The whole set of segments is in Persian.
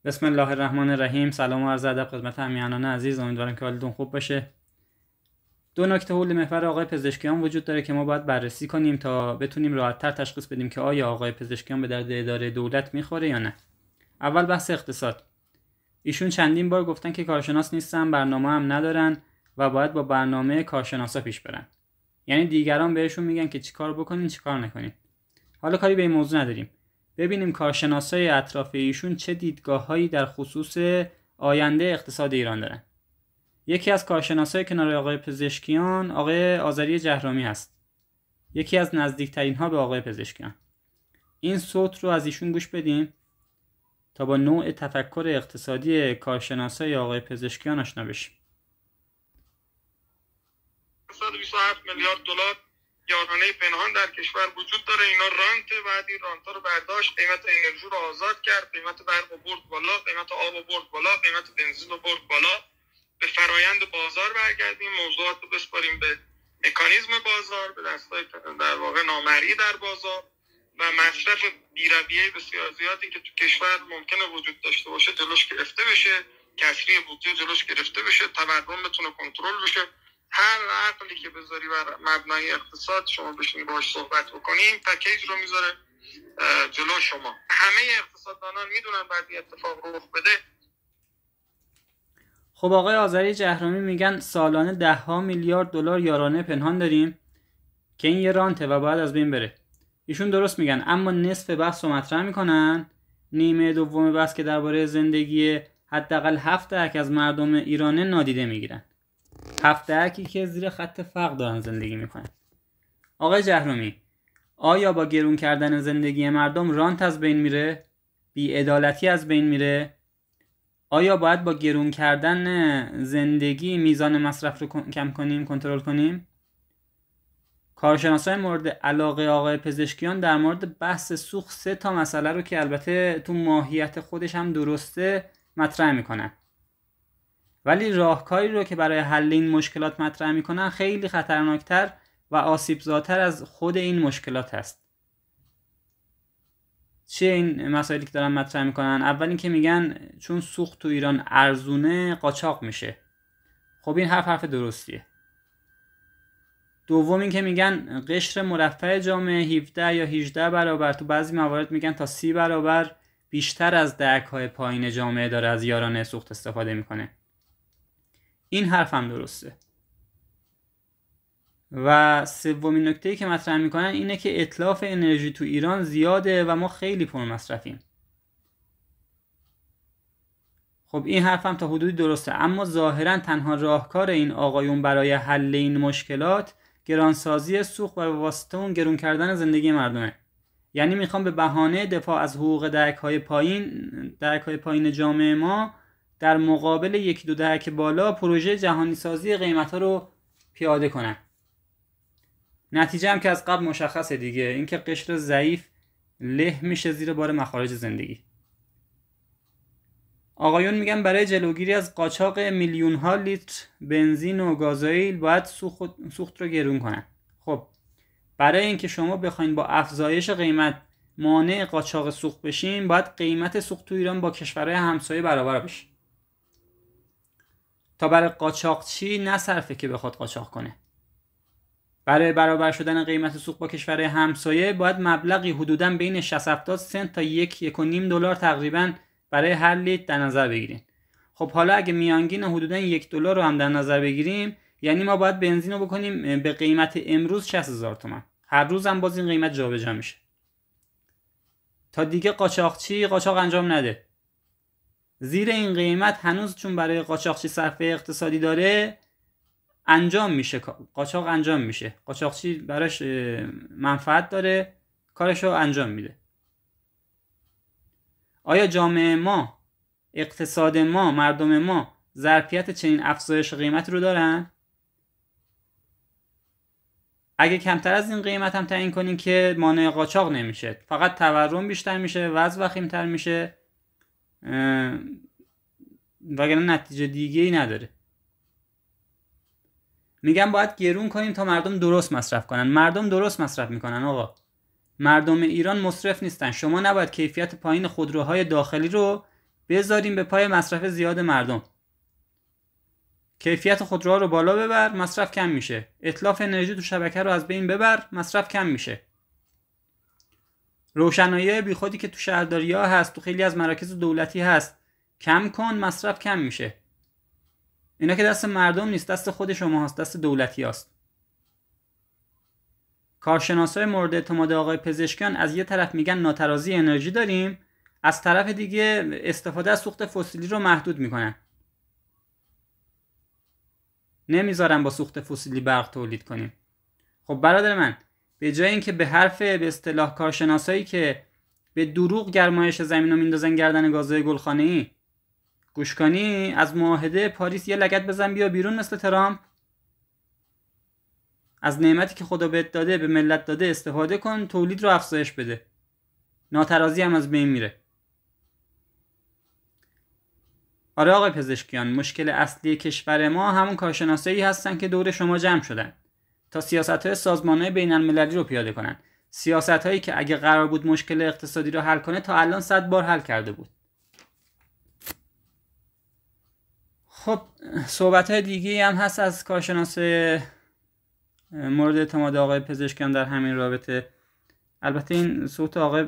بسم الله الرحمن الرحیم. سلام و عرض ادب خدمت همیهنان عزیز. امیدوارم که حالتون خوب باشه. دو نکته حول محور آقای پزشکیان وجود داره که ما باید بررسی کنیم تا بتونیم راحت‌تر تشخیص بدیم که آیا آقای پزشکیان به درد اداره دولت میخوره یا نه. اول بحث اقتصاد. ایشون چندین بار گفتن که کارشناس نیستن، برنامه هم ندارن و باید با برنامه کارشناسا پیش برن. یعنی دیگران بهشون میگن که چیکار بکنین چیکار نکنین. حالا کاری به این موضوع نداریم. ببینیم کارشناسای اطراف ایشون چه دیدگاه‌هایی در خصوص آینده اقتصاد ایران دارن. یکی از کارشناسای کنار آقای پزشکیان آقای آذری جهرامی هست. یکی از نزدیکترین ها به آقای پزشکیان. این صوت رو از ایشون گوش بدیم تا با نوع تفکر اقتصادی کارشناسای آقای پزشکیان آشنا بشیم. 127 میلیارد دلار یارانه پنهان در کشور وجود داره. اینا رانت، بعد این رانتا رو برداشت، قیمت انرژی رو آزاد کرد، قیمت برق رو برد بالا، قیمت آب رو برد بالا، قیمت بنزین رو برد بالا. به فرایند بازار برگردیم، موضوعات رو بسپاریم به مکانیزم بازار، به دستای در واقع نامرئی در بازار و مصرف بی‌رویه بسیار زیادی که تو کشور ممکنه وجود داشته باشه جلوش گرفته بشه، کسری بودجه جلوش گرفته بشه، تورم بتونه کنترل بشه. هر عقلی که بذاری بر مبنای اقتصاد شما بشینی باهاش صحبت بکنیم پکیج رو میذاره جلو شما. همه اقتصاددانان میدونن بعد این اتفاق رخ بده. خب آقای آذری جهرامی میگن سالانه 10 میلیارد دلار یارانه پنهان داریم که این یه رانته و باید از بین بره. ایشون درست میگن، اما نصف بحث رو مطرح میکنن، نیمه دوم بحث که درباره زندگی حداقل 7% از مردم ایرانه نادیده میگیرن. 7% که زیر خط فقر دارن زندگی میکنن. آقای جهرامی، آیا با گرون کردن زندگی مردم رانت از بین میره؟ بی‌عدالتی از بین میره؟ آیا باید با گرون کردن زندگی میزان مصرف رو کم کنیم، کنترل کنیم؟ کارشناسای مورد علاقه آقای پزشکیان در مورد بحث سوخت 3 مسئله رو که البته تو ماهیت خودش هم درسته مطرح میکنن. ولی راهکاری رو که برای حل این مشکلات مطرح میکنن خیلی خطرناکتر و آسیبزاتر از خود این مشکلات هست. چیه این مسائلی که دارن مطرح میکنن؟ اول این که میگن چون سوخت تو ایران ارزونه قاچاق میشه. خب این حرف درستیه. دوم این که میگن قشر مرفه جامعه 17 یا 18 برابر، تو بعضی موارد میگن تا 30 برابر بیشتر از دهک‌های پایین جامعه داره از یارانه سوخت استفاده میکنه. این حرف هم درسته. و سومین نکته‌ای که مطرح میکنن اینه که اتلاف انرژی تو ایران زیاده و ما خیلی پرمصرفیم. خب این حرف هم تا حدودی درسته، اما ظاهرا تنها راهکار این آقایون برای حل این مشکلات گرانسازی سوخت و به واسطه اون گرون کردن زندگی مردمه. یعنی میخوام به بهانه دفاع از حقوق دهک‌های پایین جامعه ما در مقابل 1-2 دهک بالا پروژه جهانی سازی قیمت‌ها رو پیاده کنن. نتیجه هم که از قبل مشخصه دیگه، اینکه قشر ضعیف له میشه زیر بار مخارج زندگی. آقایون میگن برای جلوگیری از قاچاق میلیون ها لیتر بنزین و گازوئیل باید سوخت رو گرون کنن. خب برای اینکه شما بخواید با افزایش قیمت مانع قاچاق سوخت بشین، باید قیمت سوخت تو ایران با کشورهای همسایه برابر بشه. تا برای قاچاقچی نصرفه که بخواد قاچاق کنه. برای برابر شدن قیمت سوخت با کشورهای همسایه باید مبلغی حدوداً بین 60-70 سنت تا 1-1.5 دلار تقریباً برای هر لیتر در نظر بگیریم. خب حالا اگه میانگین حدوداً 1 دلار رو هم در نظر بگیریم، یعنی ما باید بنزین رو بکنیم به قیمت امروز 60,000 تومان. هر روز هم باز این قیمت جابجا میشه. تا دیگه قاچاق انجام نده. زیر این قیمت هنوز چون برای قاچاقچی صرفه اقتصادی داره انجام میشه، قاچاق انجام میشه. قاچاقچی براش منفعت داره، کارشو انجام میده. آیا جامعه ما، اقتصاد ما، مردم ما ظرفیت چنین افزایش قیمت رو دارن؟ اگه کمتر از این قیمت هم تعیین کنین که مانع قاچاق نمیشه، فقط تورم بیشتر میشه، وضع وخیم‌تر میشه، وگرنه نتیجه دیگه‌ای نداره. میگن باید گرون کنیم تا مردم درست مصرف کنن. مردم درست مصرف میکنن آقا. مردم ایران مصرف نیستن. شما نباید کیفیت پایین خودروهای داخلی رو بذاریم به پای مصرف زیاد مردم. کیفیت خودروها رو بالا ببر، مصرف کم میشه. اتلاف انرژی تو شبکه رو از بین ببر، مصرف کم میشه. روشنایی بیخودی که تو شهرداری‌ها هست، تو خیلی از مراکز دولتی هست، کم کن، مصرف کم میشه. اینا که دست مردم نیست، دست خود شما هست، دست دولتی هست. کارشناسای مورد اعتماد آقای پزشکیان از یه طرف میگن ناترازی انرژی داریم، از طرف دیگه استفاده از سوخت فسیلی رو محدود میکنن. نمیذارن با سوخت فسیلی برق تولید کنیم. خب برادر من، به جای اینکه به حرف به اصطلاح کارشناسایی که به دروغ گرمایش زمین رو میندازن گردن گازهای گلخانه‌ای گوش کنی، از معاهده پاریس یه لگد بزن بیا بیرون مثل ترامپ. از نعمتی که خدا بهت داده، به ملت داده استفاده کن، تولید رو افزایش بده. ناترازی هم از بین میره. آره آقای پزشکیان، مشکل اصلی کشور ما همون کارشناسایی هستن که دور شما جمع شدن تا سیاست‌های سازمان‌های بین‌المللی رو پیاده کنن. سیاست‌هایی که اگه قرار بود مشکل اقتصادی رو حل کنه تا الان 100 بار حل کرده بود. خب صحبت‌های دیگه هم هست از کارشناس مورد اعتماد آقای پزشکیان در همین رابطه. البته این صوت آقای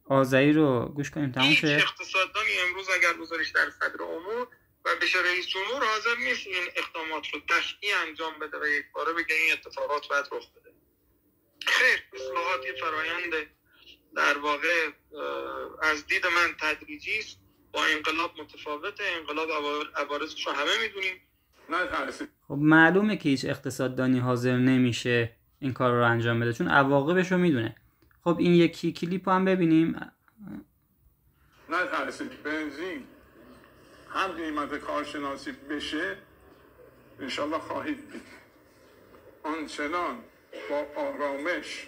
آذری رو گوش کنیم تموم شه. اقتصاددانی امروز اگر بذاریش در صدر امور و بشه رئیس جمهور، حاضر نیست این اقدامات رو دفعی انجام بده و یک باره بگه این اتفاقات باید رخ بده. خیر، اصلاحات یه فرایند در واقع از دید من تدریجی است، با انقلاب متفاوته. انقلاب عوارضش رو همه میدونیم. خب معلومه که هیچ اقتصاددانی حاضر نمیشه این کار رو انجام بده، چون عواقبش رو میدونه. خب این یکی کلیپ هم ببینیم. نترسید بنزین هم قیمت کارشناسی بشه انشالله خواهید دید. آنچنان با آرامش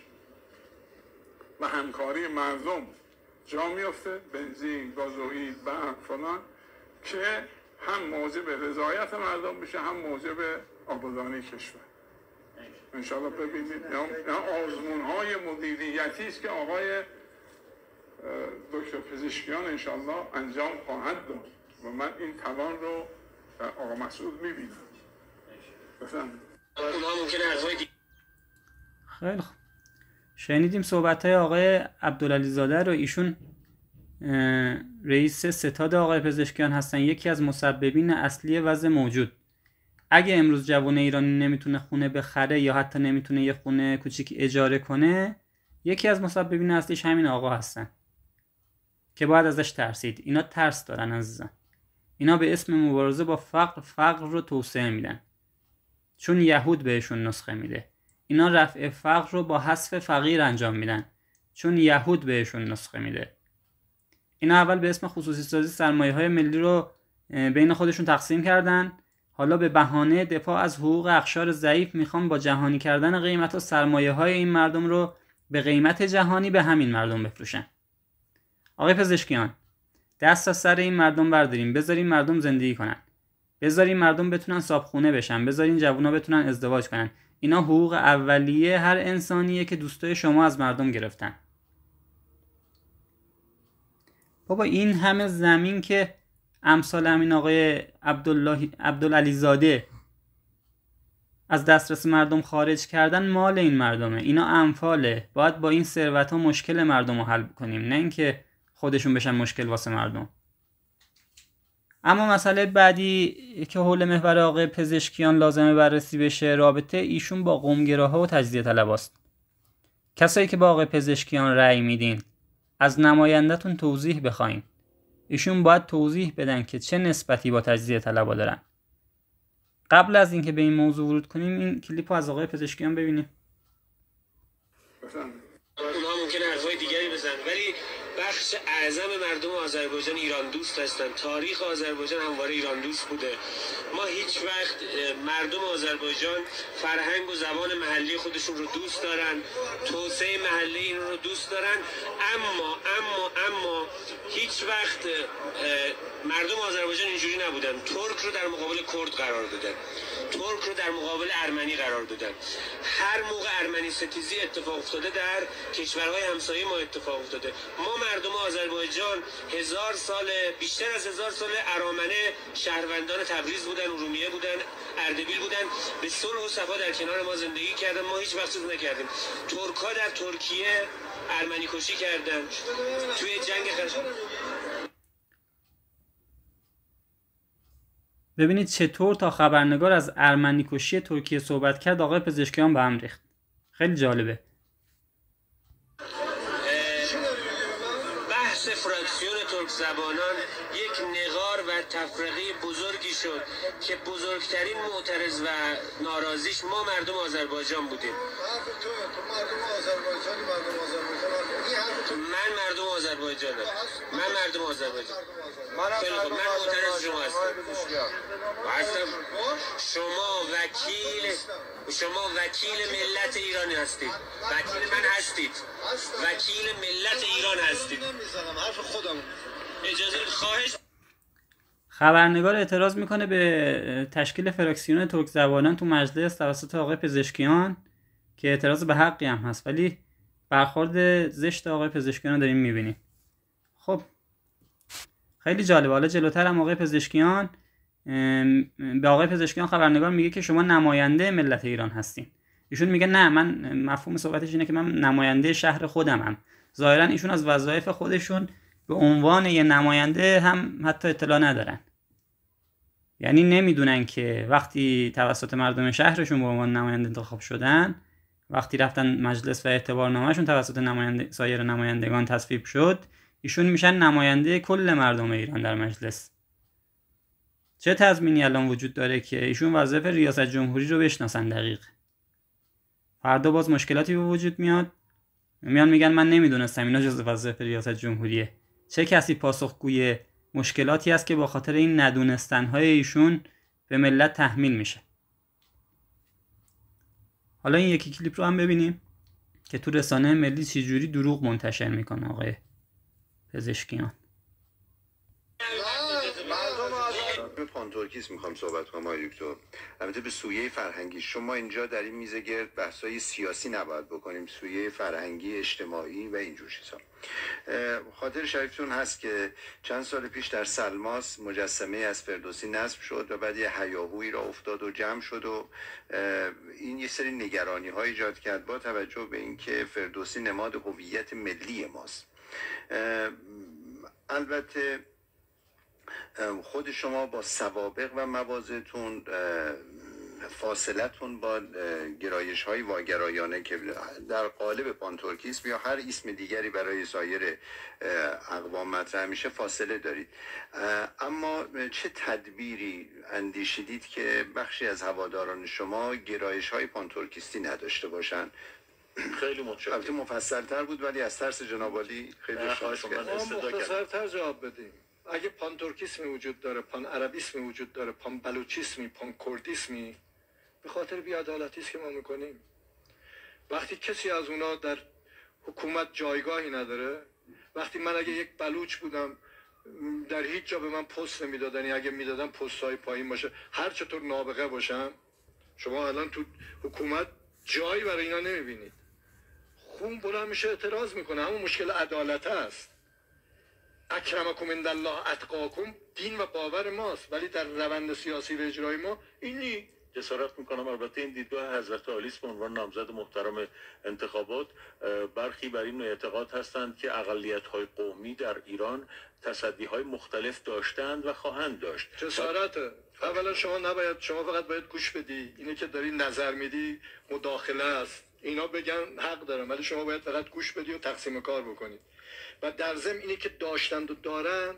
و همکاری مردم جا میفته، بنزین، گازوئیل، برق فلان، که هم موجب رضایت مردم بشه، هم موجب آبادانی کشور. انشالله ببینید. آزمون های مدیریتی است که آقای دکتر پزشکیان انشالله انجام خواهد داد و من این توان رو در آقا مسعود میبینم. بفرمایید. خیلی خوب، شنیدیم صحبت‌های آقای عبدالعلی زاده رو. ایشون رئیس ستاد آقای پزشکیان هستن، یکی از مسببین اصلی وضع موجود. اگه امروز جوان ایرانی نمیتونه خونه بخره یا حتی نمیتونه یه خونه کوچیک اجاره کنه، یکی از مسببین اصلیش همین آقا هستن که باید ازش ترسید. اینا ترس دارن عزیزان. اینا به اسم مبارزه با فقر رو توسعه میدن، چون یهود بهشون نسخه میده. اینا رفع فقر رو با حذف فقیر انجام میدن، چون یهود بهشون نسخه میده. اینا اول به اسم خصوصی سازی سرمایه‌های ملی رو بین خودشون تقسیم کردن، حالا به بهانه دفاع از حقوق اقشار ضعیف میخوان با جهانی کردن قیمت و سرمایه‌های این مردم رو به قیمت جهانی به همین مردم بفروشن. آقای پزشکیان، دست از سر این مردم برداریم، بذاریم مردم زندگی کنن، بذاریم مردم بتونن صابخونه بشن، بذاریم جوونا بتونن ازدواج کنن. اینا حقوق اولیه هر انسانیه که دوستای شما از مردم گرفتن. بابا این همه زمین که امثال همین آقای عبدالعلی زاده از دسترس مردم خارج کردن، مال این مردمه. اینا انفاله. باید با این ثروت ها مشکل مردم رو حل کنیم، نه اینکه خودشون بشن مشکل واسه مردم. اما مسئله بعدی که حول محور آقای پزشکیان لازمه بررسی بشه، رابطه ایشون با قومگراها و تجزیه طلباست. کسایی که با آقای پزشکیان رأی میدین، از نمایندتون توضیح بخواین. ایشون باید توضیح بدن که چه نسبتی با تجزیه طلبا دارن. قبل از اینکه به این موضوع ورود کنیم، این کلیپو از آقای پزشکیان ببینیم. اونها ممکنه حرفای دیگری بزنن، ولی بخش اعظم مردم آذربایجان ایران دوست هستن. تاریخ آذربایجان همواره ایران دوست بوده. ما هیچ وقت مردم آذربایجان فرهنگ و زبان محلی خودشون رو دوست دارن، توسعه محلی این رو دوست دارن، اما هیچ وقت مردم آذربایجان اینجوری نبودن. ترک رو در مقابل کرد قرار دادن، ترک رو در مقابل ارمنی قرار دادن. هر موقع ارمنی ستیزی اتفاق افتاده در کشورهای همسایه ما اتفاق افتاده. ما مردم آذربایجان 1000 سال، بیشتر از 1000 سال ارامنه شهروندان تبریز بودن، ارومیه بودن، اردبیل بودن، به صلح و صفا در کنار ما زندگی کردن. ما هیچ وقت چیز نکردیم. ترک‌ها در ترکیه ارمنی کشی کردن توی جنگ ببینید چطور تا خبرنگار از ارمنی کشی ترکیه صحبت کرد آقای پزشکیان به هم ریخت. خیلی جالبه. بحث فراکسیون ترک زبانان یک نغار و تفرقه بزرگی شد که بزرگترین معترض و ناراضیش ما مردم آذربایجان بودیم. من مردم آذربایجانم. خیلی خوب، من معترض شما هستم. شما وکیل ملت ایران هستید. وکیل من هستید. وکیل ملت ایران هستید. اجازه خواهش. خبرنگار اعتراض میکنه به تشکیل فراکسیون ترک زبانان تو مجلس توسط آقای پزشکیان که اعتراض به حقی هم هست، ولی برخورد زشت آقای پزشکیان رو داریم میبینیم. خب خیلی جالبه. حالا جلوتر هم آقای پزشکیان به آقای پزشکیان خبرنگار میگه که شما نماینده ملت ایران هستین. ایشون میگه نه، من مفهوم صحبتش اینه که من نماینده شهر خودمم. ظاهرا ایشون از وظایف خودشون به عنوان یه نماینده هم حتی اطلاع ندارن. یعنی نمیدونن که وقتی توسط مردم شهرشون به عنوان نماینده انتخاب شدن، وقتی رفتن مجلس و اعتبارنامه‌شون توسط سایر نمایندگان تصویب شد، ایشون میشن نماینده کل مردم ایران در مجلس. چه تضمینی الان وجود داره که ایشون وظایف ریاست جمهوری رو بشناسن دقیق؟ فردا باز مشکلاتی به وجود میاد، میگن من نمیدونستم اینا جزء وظایف ریاست جمهوریه. چه کسی پاسخگوی مشکلاتی است که با خاطر این ندونستن‌های ایشون به ملت تحمیل میشه؟ حالا این یکی کلیپ رو هم ببینیم که تو رسانه ملی چجوری دروغ منتشر میکنه آقای پزشکیان. پانتورکیسم میخوام صحبت کنم آقای دکتر. البته به سویه فرهنگی شما اینجا در این میز گرد بحثای سیاسی نباید بکنیم، سویه فرهنگی، اجتماعی و اینجور چیزا. خاطر شریفتون هست که چند سال پیش در سلماس مجسمه از فردوسی نصب شد و بعد یه هیاهویی را افتاد و جمع شد و این یه سری نگرانی های ایجاد کرد با توجه به اینکه فردوسی نماد هویت ملی ماست. البته خود شما با سوابق و موازتون فاصلتون با گرایش های واگرایانه که در قالب پانتورکیسم یا هر اسم دیگری برای سایر اقوام مطرح میشه فاصله دارید. اما چه تدبیری اندیشیدید که بخشی از هواداران شما گرایش های پانتورکیستی نداشته باشن؟ خیلی متشکرم. البته مفصل‌تر بود ولی از ترس جناب عالی خیلی خواهش کردم مختصرتر جواب بدیم. اگه پانتورکیسمی وجود داره، پان عربیسمی وجود داره، پان بلوچیسمی، پان کردیسمی، به خاطر بی‌عدالتی است که ما میکنیم. وقتی کسی از اونا در حکومت جایگاهی نداره، وقتی من اگه یک بلوچ بودم در هیچ جا به من پست نمیدادن، یا اگه میدادن پست‌های پایین باشه، هر چطور نابغه باشم، شما الان تو حکومت جایی برای اینا نمیبینید. خون بلند میشه اعتراض میکنه. همون مشکل عدالت است. اکرمکم عند الله اتقاکم دین و باور ماست، ولی در روند سیاسی و اجرای ما این نیست. جسارت میکنم البته این دیدگاه حضرت عالی است به عنوان نامزد محترم انتخابات. برخی بر این اعتقاد هستند که اقلیت‌های قومی در ایران تصدی‌های مختلف داشتند و خواهند داشت. جسارته. اولا شما فقط باید گوش بدی. اینه که داری نظر میدی مداخله است. اینا بگن حق دارن، ولی شما باید فقط گوش بدی و تقسیم کار بکنی. و در ضمن اینه که داشتند و دارن،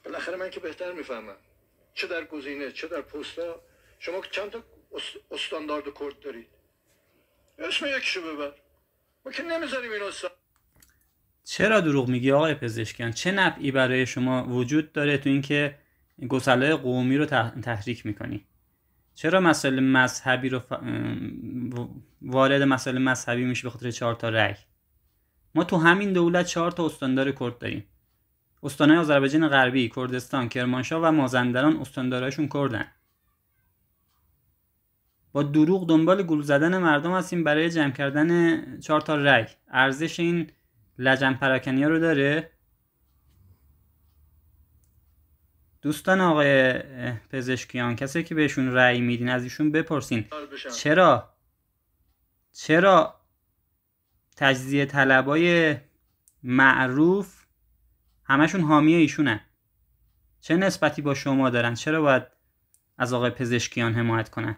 بالاخره من که بهتر میفهمم، چه در گزینه چه در پستا. شما چند تا استاندارد کرد دارید؟ اسم یکیشو ببر. ما که نمیذاریم این استان. چرا دروغ میگی آقای پزشکیان؟ چه نفعی برای شما وجود داره تو اینکه گسلای قومی رو تحریک میکنی؟ چرا مسائل مذهبی رو وارد مسائل مذهبی میشه به خاطر 4 تا رأی؟ ما تو همین دولت 4 تا استاندار کرد داریم. استانهای آذربایجان غربی، کردستان، کرمانشاه و مازندران استاندارهاشون کردن. با دروغ دنبال گول زدن مردم هستیم برای جمع کردن 4 تا رأی. ارزش این لجن پراکنی رو داره؟ دوستان آقای پزشکیان، کسی که بهشون رأی میدین از ایشون بپرسین چرا تجزیه طلبای معروف همشون حامی ایشونن؟ چه نسبتی با شما دارن؟ چرا باید از آقای پزشکیان حمایت کنن؟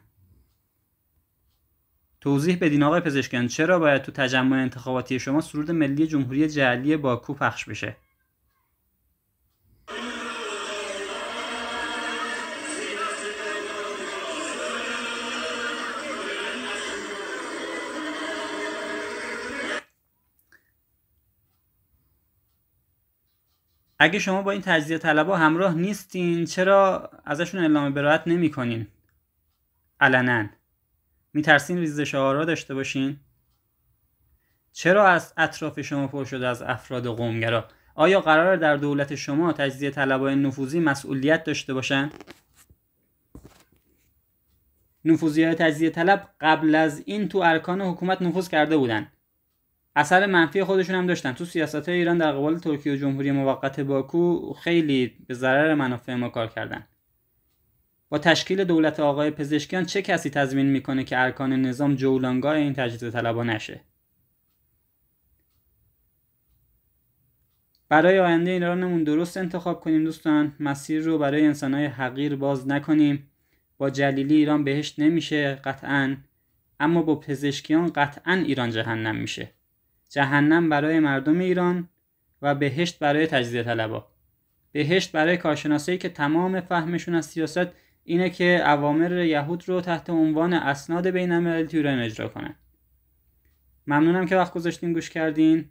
توضیح بدین آقای پزشکیان، چرا باید تو تجمع انتخاباتی شما سرود ملی جمهوری جعلی باکو پخش بشه؟ اگه شما با این تجزیه طلبها همراه نیستین، چرا ازشون اعلام براءت نمی کنین؟ علنا میترسین ریزش آرا داشته باشین؟ چرا از اطراف شما پر شده از افراد قومگرا؟ آیا قراره در دولت شما تجزیه طلبای نفوذی مسئولیت داشته باشن؟ نفوذی‌های تجزیه طلب قبل از این تو ارکان حکومت نفوذ کرده بودن. اثر منفی خودشون هم داشتن. تو سیاست‌های ایران در قبال ترکیه و جمهوری موقت باکو خیلی به ضرر منافع ما کار کردن. با تشکیل دولت آقای پزشکیان چه کسی تضمین میکنه که ارکان نظام جولانگاه این تجزیه طلبها نشه؟ برای آینده ایرانمون درست انتخاب کنیم دوستان. مسیر رو برای انسان‌های حقیر باز نکنیم. با جلیلی ایران بهشت نمیشه قطعاً، اما با پزشکیان قطعاً ایران جهنم میشه. جهنم برای مردم ایران و بهشت برای تجزیه طلبها. بهشت برای کارشناسایی که تمام فهمشون از سیاست اینه که اوامر یهود رو تحت عنوان اسناد بین‌المللی تو ایران اجرا کنن. ممنونم که وقت گذاشتین گوش کردین.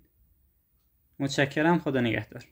متشکرم. خدا نگهدار.